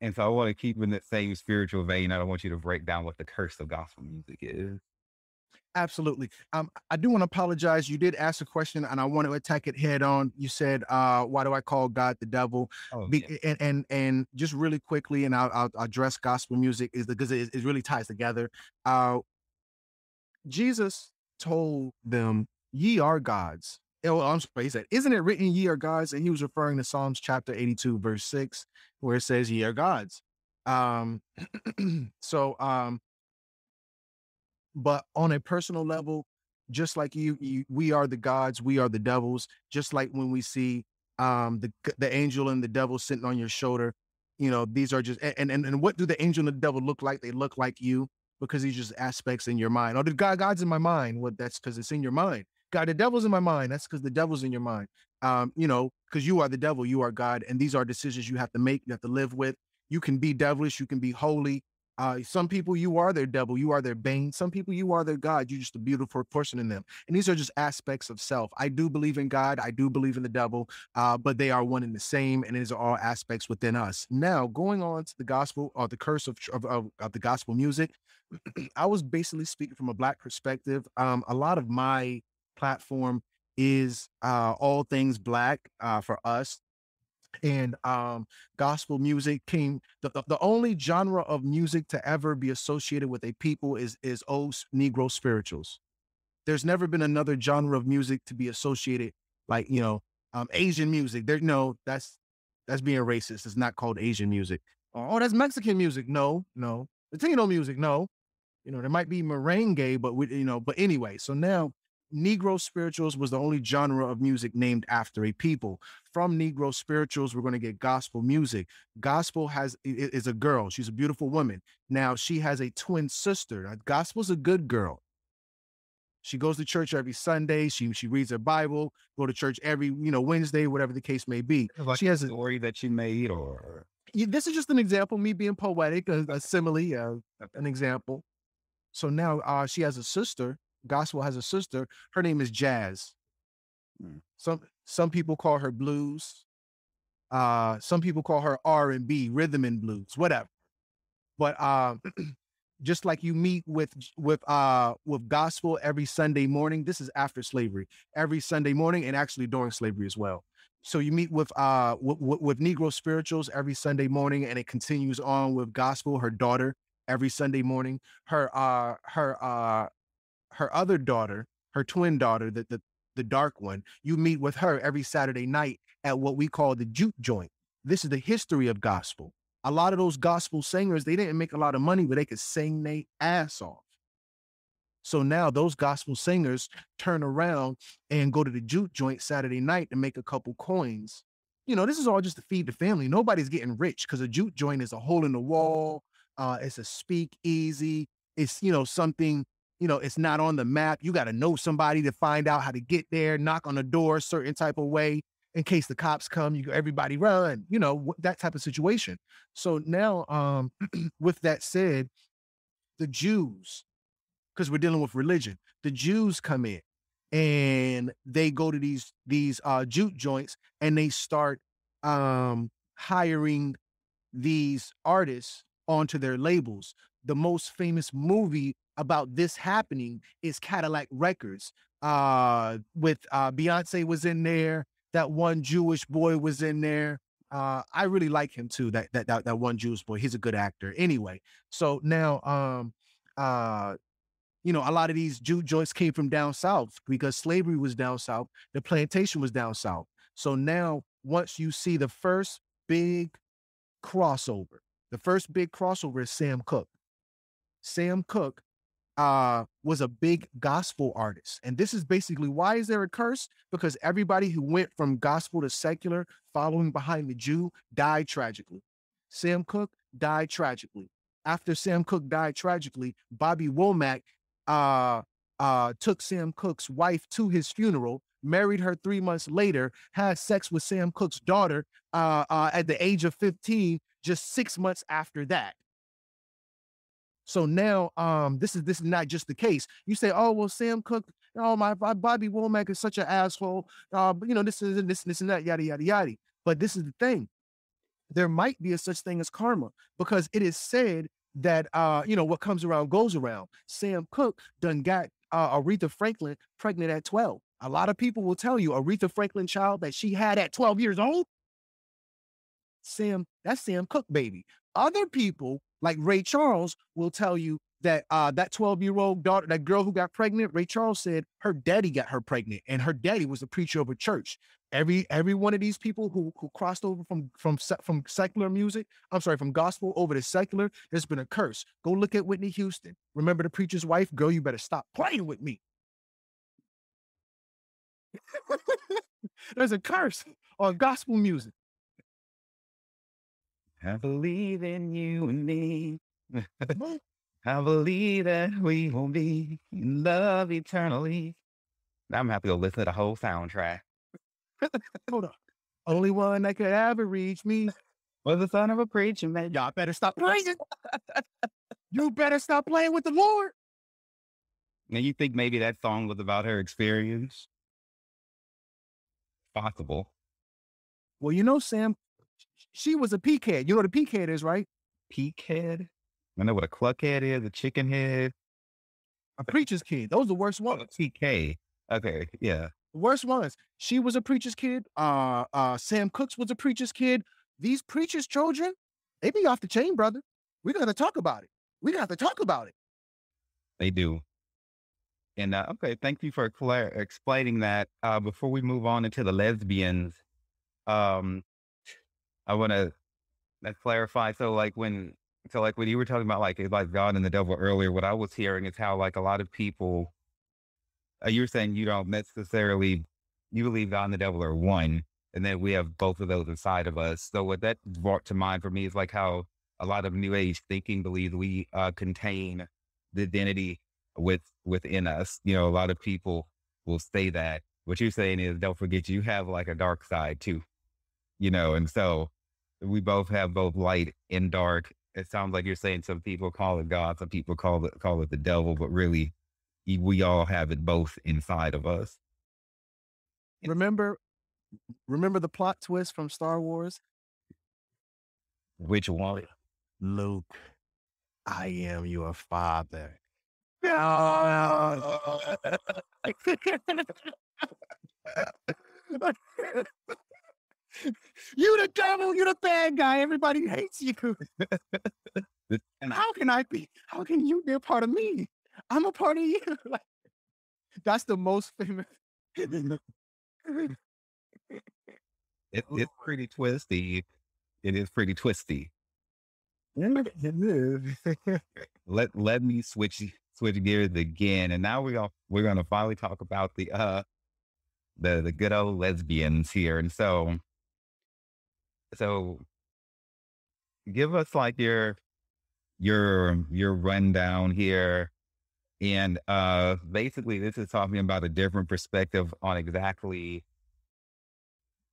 And so I want to keep in that same spiritual vein. I don't want you to break down what the curse of gospel music is. Absolutely. I do want to apologize. You did ask a question and I want to attack it head on. You said, why do I call God the devil? Oh, yeah. And just really quickly, and I'll address gospel music is because it really ties together. Jesus told them, ye are gods. Oh, I'm sorry. He said, isn't it written ye are gods? And he was referring to Psalms chapter 82, verse 6, where it says ye are gods. Um, so, but on a personal level, just like we are the gods, we are the devils. Just like when we see the angel and the devil sitting on your shoulder, these are just and what do the angel and the devil look like? They look like you because these are just aspects in your mind. Oh, the God's in my mind. Well, that's because it's in your mind. God, the devil's in my mind. That's because the devil's in your mind. Because you are the devil, you are God, and these are decisions you have to make, you have to live with. You can be devilish, you can be holy. Some people, you are their devil, you are their bane. Some people, you are their God. You're just a beautiful person in them. And these are just aspects of self. I do believe in God. I do believe in the devil, but they are one and the same. And these are all aspects within us. Now, going on to the gospel or the curse of the gospel music, I was basically speaking from a Black perspective. A lot of my platform is all things Black for us. And gospel music came the only genre of music to ever be associated with a people is old Negro spirituals. There's never been another genre of music to be associated like Asian music. There no that's being racist. It's not called Asian music. Oh, that's Mexican music. No, Latino music. No, there might be merengue, but anyway. So now Negro spirituals was the only genre of music named after a people. From Negro spirituals, we're going to get gospel music. Gospel is a girl. She's a beautiful woman. Now she has a twin sister. Now, gospel's a good girl. She goes to church every Sunday. She reads her Bible, go to church every, Wednesday, whatever the case may be. Like she has a story that you made or this is just an example, me being poetic, a simile, an example. So now she has a sister. Gospel has a sister. Her name is Jazz. Mm. Some people call her blues. Some people call her R&B, rhythm and blues, whatever. But just like you meet with gospel every Sunday morning, this is after slavery, every Sunday morning and actually during slavery as well. So you meet with Negro spirituals every Sunday morning, and it continues on with gospel. Her daughter every Sunday morning. Her other daughter, her twin daughter, the dark one. You meet with her every Saturday night at what we call the juke joint. This is the history of gospel. A lot of those gospel singers, they didn't make a lot of money, but they could sing their ass off. So now those gospel singers turn around and go to the juke joint Saturday night to make a couple coins. You know, this is all just to feed the family. Nobody's getting rich because a juke joint is a hole in the wall. It's a speak easy. It's, something, it's not on the map. You got to know somebody to find out how to get there, knock on the door a certain type of way in case the cops come, everybody run, that type of situation. So now, with that said, the Jews, because we're dealing with religion. The Jews come in and they go to these juke joints and they start hiring these artists onto their labels. The most famous movie about this happening is Cadillac Records. With Beyonce was in there. That one Jewish boy was in there. I really like him too. That one Jewish boy. He's a good actor. Anyway, so now a lot of these juke joints came from down south because slavery was down south. The plantation was down south. So now, once you see the first big crossover, the first big crossover is Sam Cooke. Sam Cooke was a big gospel artist. And this is basically, why is there a curse? Because everybody who went from gospel to secular following behind the Jew died tragically. Sam Cooke died tragically. After Sam Cooke died tragically, Bobby Womack took Sam Cooke's wife to his funeral, married her 3 months later, had sex with Sam Cooke's daughter at the age of 15, just 6 months after that. So now, this is not just the case. You say, "Oh well, Sam Cooke, oh my Bobby Womack is such an asshole." But this is this and that, yada yada yada. But this is the thing: there might be a such thing as karma because it is said that what comes around goes around. Sam Cooke done got Aretha Franklin pregnant at 12. A lot of people will tell you Aretha Franklin child that she had at 12 years old. That's Sam Cooke baby. Other people like Ray Charles will tell you that that 12-year-old daughter, that girl who got pregnant, Ray Charles said her daddy got her pregnant, and her daddy was a preacher of a church. Every one of these people who crossed over from secular music, I'm sorry, from gospel over to secular, there's been a curse. Go look at Whitney Houston. Remember the preacher's wife? Girl, you better stop playing with me. There's a curse on gospel music. I believe in you and me. I believe that we will be in love eternally. Now I'm gonna have to go listen to the whole soundtrack. Hold on. Only one that could ever reach me. Was the son of a preacher man. Y'all better stop playing. You better stop playing with the Lord. And you think maybe that song was about her experience? Possible. Well, Sam, she was a peakhead. You know what a peakhead is, right? Peak head? I know what a cluck head is, a chicken head. A preacher's kid. Those are the worst Oh, ones. TK. Okay, yeah. The worst ones. She was a preacher's kid. Sam Cooke was a preacher's kid. These preachers' children, they be off the chain, brother. We got to talk about it. We got to talk about it. They do. And okay, thank you for explaining that. Before we move on into the lesbians, um, I want to clarify. So like when you were talking about like God and the devil earlier, what I was hearing is how like a lot of people, you were saying you don't necessarily, you believe God and the devil are one, and then we have both of those inside of us. So what that brought to mind for me is like how a lot of New Age thinking believes we contain the identity within us. A lot of people will say that. What you're saying is, don't forget you have like a dark side too. And so we both have both light and dark. It sounds like you're saying some people call it God, some people call it the devil, but really we all have it both inside of us. Remember the plot twist from Star Wars? Which one? Luke, I am your father. You the devil, you the bad guy. Everybody hates you. And How can you be a part of me? I'm a part of you. Like, that's the most famous. it's pretty twisty. It is pretty twisty. Let me switch gears again, and now we're gonna finally talk about the good old lesbians here, and so give us like your rundown here, and basically this is talking about a different perspective on exactly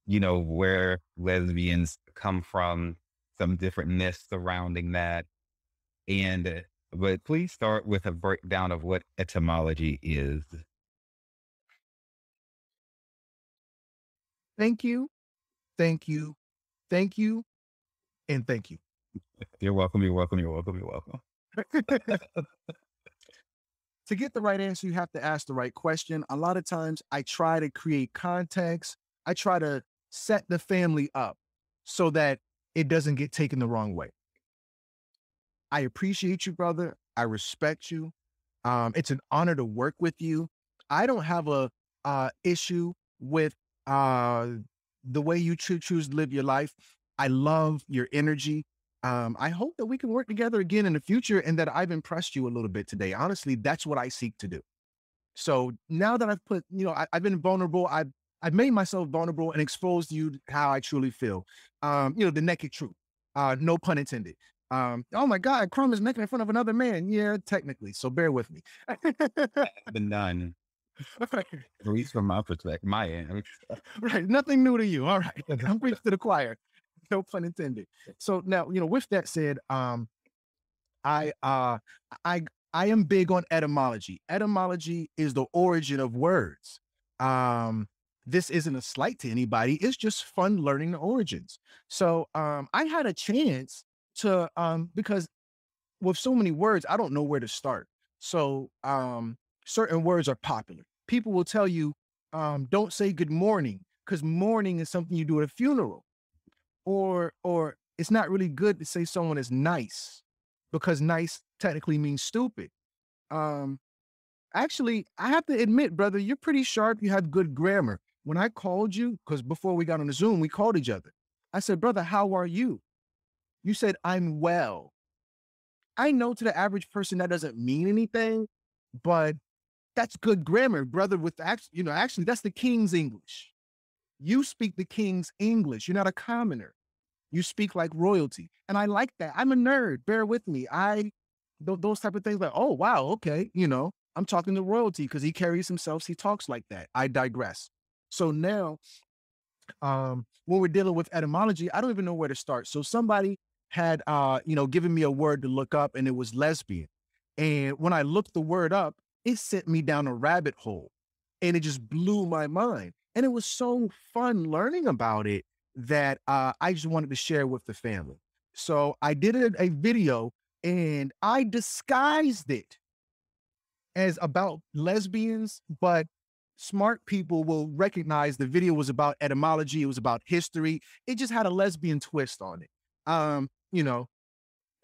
where lesbians come from, some different myths surrounding that, and but please start with a breakdown of what etymology is. Thank you, thank you, thank you, and thank you. You're welcome. You're welcome. You're welcome. You're welcome. To get the right answer, you have to ask the right question. A lot of times I try to create context. I try to set the family up so that it doesn't get taken the wrong way. I appreciate you, brother. I respect you. It's an honor to work with you. I don't have a issue with uh, the way you choose to live your life. I love your energy. I hope that we can work together again in the future and that I've impressed you a little bit today. Honestly, that's what I seek to do. So now that I've put, I've been vulnerable. I've made myself vulnerable and exposed you to how I truly feel. The naked truth. No pun intended. Oh my God, Crumb is naked in front of another man. Yeah, technically. So bear with me. Been done, at least from my perspective, my end. Right. Nothing new to you. All right. I'm preaching to the choir. No pun intended. So now, with that said, I uh I I am big on etymology. Etymology is the origin of words. Um this isn't a slight to anybody. It's just fun learning the origins. So I had a chance to because with so many words, I don't know where to start. So certain words are popular. People will tell you don't say good morning because morning is something you do at a funeral, or it's not really good to say someone is nice because nice technically means stupid. Um, Actually, I have to admit, brother, you're pretty sharp. You have good grammar. When I called you, because before we got on the Zoom, we called each other. I said, brother, how are you? You said, I'm well. I know to the average person that doesn't mean anything, but that's good grammar, brother. With actually, that's the King's English. You speak the King's English. You're not a commoner. You speak like royalty. And I like that. I'm a nerd. Bear with me. Those type of things like, oh, wow, okay. I'm talking to royalty because he carries himself. He talks like that. I digress. So now, when we're dealing with etymology, I don't even know where to start. So somebody had, given me a word to look up and it was lesbian. And when I looked the word up, it sent me down a rabbit hole and it just blew my mind. And it was so fun learning about it that I just wanted to share with the family. So I did a video and I disguised it as about lesbians, but smart people will recognize the video was about etymology, it was about history. It just had a lesbian twist on it. You know,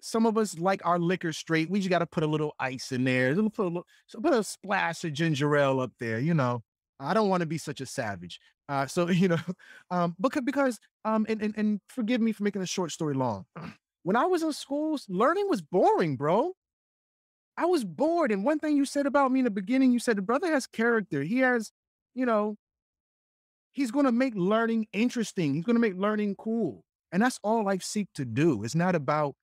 some of us like our liquor straight. We just got to put a little ice in there. Put a splash of ginger ale up there. I don't want to be such a savage. So because and forgive me for making a short story long. When I was in schools, learning was boring, bro. I was bored. And one thing you said about me in the beginning, you said the brother has character. He has, you know, he's going to make learning interesting. He's going to make learning cool. And that's all I seek to do. It's not about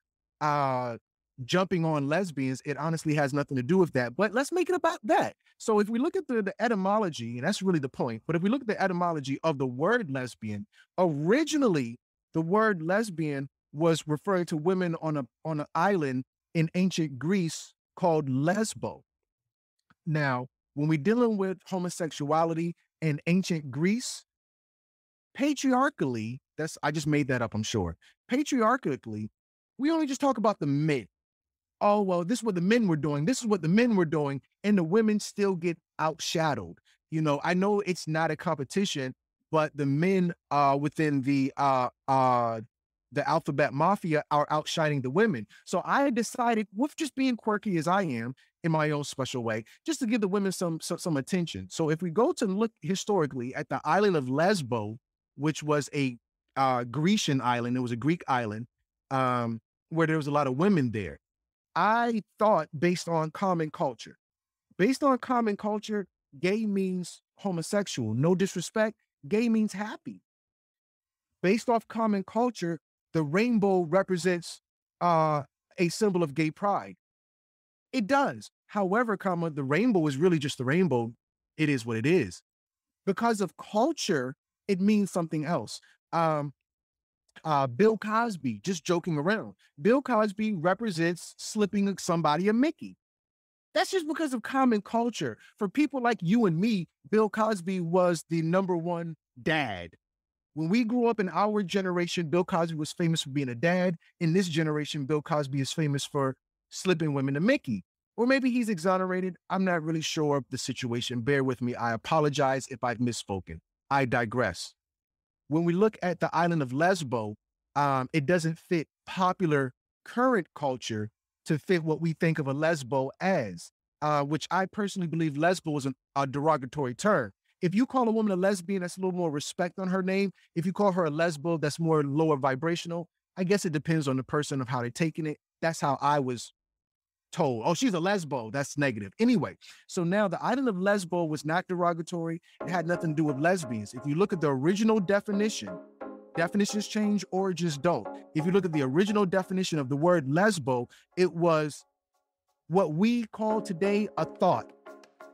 uh jumping on lesbians. It honestly has nothing to do with that. But let's make it about that. So if we look at the etymology, and that's really the point, but if we look at the etymology of the word lesbian, originally the word lesbian was referring to women on an island in ancient Greece called Lesbo. Now, when we're dealing with homosexuality in ancient Greece, patriarchally, I just made that up, I'm sure. Patriarchally, we only just talk about the men. Oh, well, this is what the men were doing. This is what the men were doing. And the women still get outshadowed. I know it's not a competition, but the men within the alphabet mafia are outshining the women. So I decided, with just being quirky as I am in my own special way, just to give the women some attention. So if we go to look historically at the island of Lesbo, which was a Grecian island, it was a Greek island, where there was a lot of women there. I thought, based on common culture, gay means homosexual. No disrespect, gay means happy. Based off common culture, the rainbow represents a symbol of gay pride. It does. However, the rainbow is really just the rainbow. It is what it is. Because of culture, it means something else. Bill Cosby, just joking around. Bill Cosby represents slipping somebody a Mickey. That's just because of common culture. For people like you and me, Bill Cosby was the number one dad. When we grew up in our generation, Bill Cosby was famous for being a dad. In this generation, Bill Cosby is famous for slipping women a Mickey. Or maybe he's exonerated. I'm not really sure of the situation. Bear with me. I apologize if I've misspoken. I digress. When we look at the island of Lesbo, it doesn't fit popular current culture to fit what we think of a lesbo as, which I personally believe lesbo is a derogatory term. If you call a woman a lesbian, that's a little more respect on her name. If you call her a lesbo, that's more lower vibrational. I guess it depends on the person of how they're taking it. That's how I was told. Oh, she's a lesbo. That's negative. Anyway, so now the island of Lesbo was not derogatory. It had nothing to do with lesbians. If you look at the original definition, definitions change, origins don't. If you look at the original definition of the word lesbo, it was what we call today a thought.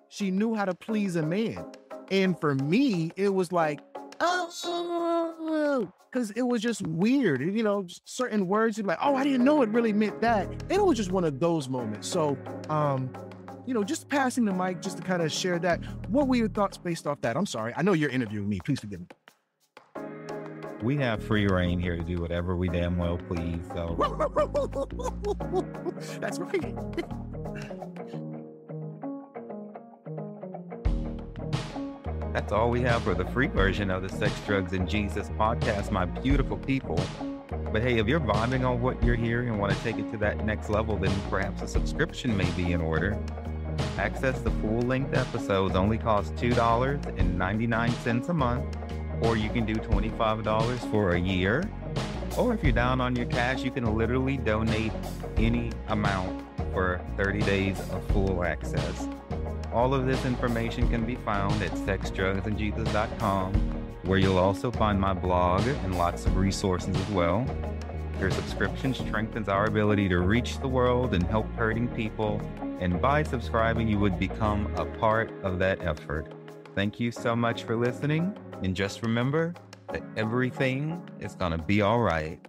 She knew how to please a man. And for me, it was like, oh, because it was just weird. You know, certain words, you're like, oh, I didn't know it really meant that. And it was just one of those moments. So, you know, just passing the mic just to kind of share that. What were your thoughts based off that? I'm sorry. I know you're interviewing me. Please forgive me. We have free reign here to do whatever we damn well please. So that's right. That's all we have for the free version of the Sex, Drugs, and Jesus podcast, my beautiful people. But hey, if you're vibing on what you're hearing and want to take it to that next level, then perhaps a subscription may be in order. Access the full-length episodes only cost $2.99 a month, or you can do $25 for a year. Or if you're down on your cash, you can literally donate any amount for 30 days of full access. All of this information can be found at sexdrugsandjesus.com, where you'll also find my blog and lots of resources as well. Your subscription strengthens our ability to reach the world and help hurting people, and by subscribing, you would become a part of that effort. Thank you so much for listening, and just remember that everything is gonna be all right.